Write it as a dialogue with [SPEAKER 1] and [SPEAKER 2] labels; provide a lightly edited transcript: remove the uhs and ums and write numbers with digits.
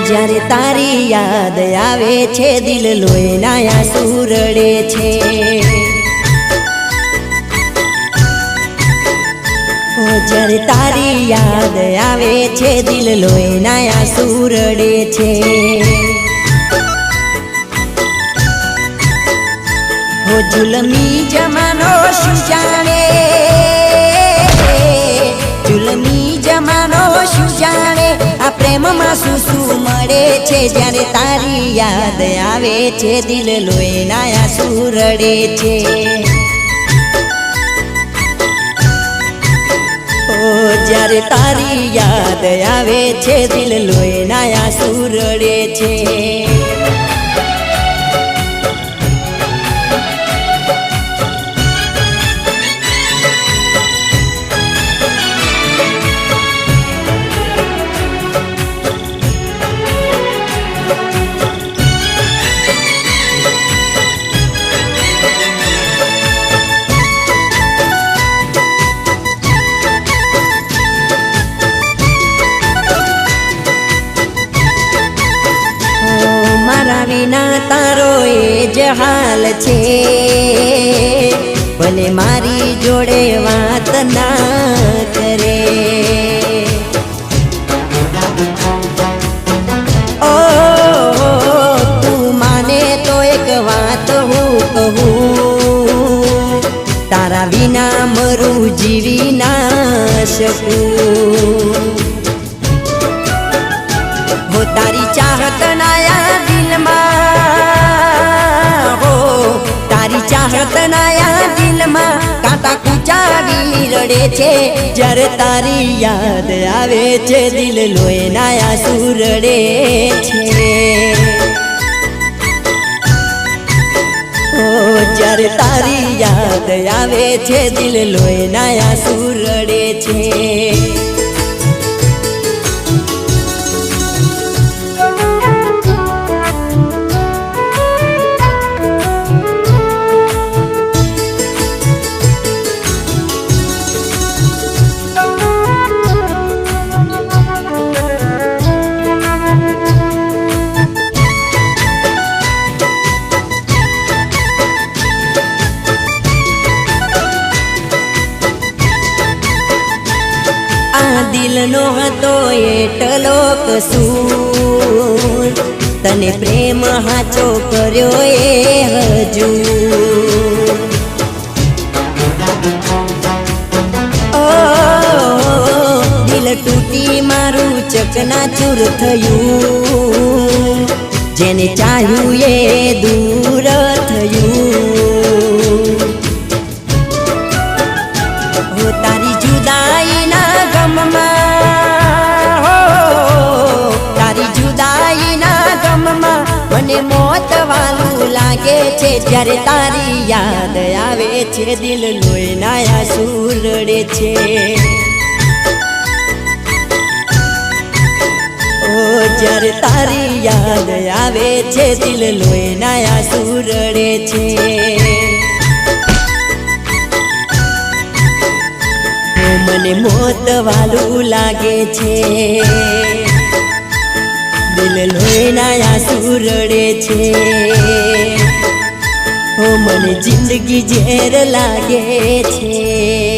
[SPEAKER 1] જ્યારે તારી યાદ આવે છે દિલ લોહીના આંસુ રડે છે જ્યારે તારી યાદ આવે છે દિલ લોહીના આંસુ રડે છે હો જુલમી જમાનો શું જાણે જુલમી જમાનો શું જાણે આ પ્રેમમાં શું શું મળે છે જ્યારે તારી યાદ આવે છે દિલ લોહીના આંસુ રડે છે જ્યારે તારી યાદ આવે છે દિલ લોહીના આંસુ રડે છે વિના તારો એ જ હાલ છે ભલે મારી જોડે વાત ના કરે ઓ તું માને તો એક વાત હું કહું તારા વિના મરું જીવી ના શકું હો તારી ચાહત નાયા તારી ચાહત નાયા દિલમાં કાંટા કૂચાવી રડે છે જ્યારે તારી યાદ આવે છે દિલ લોહીના આંસુ રડે છે ઓ જ્યારે તારી યાદ આવે છે દિલ લોહીના આંસુ રડે છે દિલનો હતો એટલો કસૂર તને પ્રેમ હાચો કર્યો એ હજુ ઓ દિલ તૂટી મારું ચકનાચૂર થયું જેને ચાહ્યું એ દૂર થયું હો તારી જુદાઈના મને મોત વાલું લાગે છે જ્યારે તારી યાદ આવે છે દિલ લોહીના આંસુ રડે છે ઓ જ્યારે તારી યાદ આવે છે દિલ લોહીના આંસુ રડે છે મને મોત વાલું લાગે છે દિલ લોહીના આંસુ રડે છે ઓ મને જિંદગી ઝેર લાગે છે।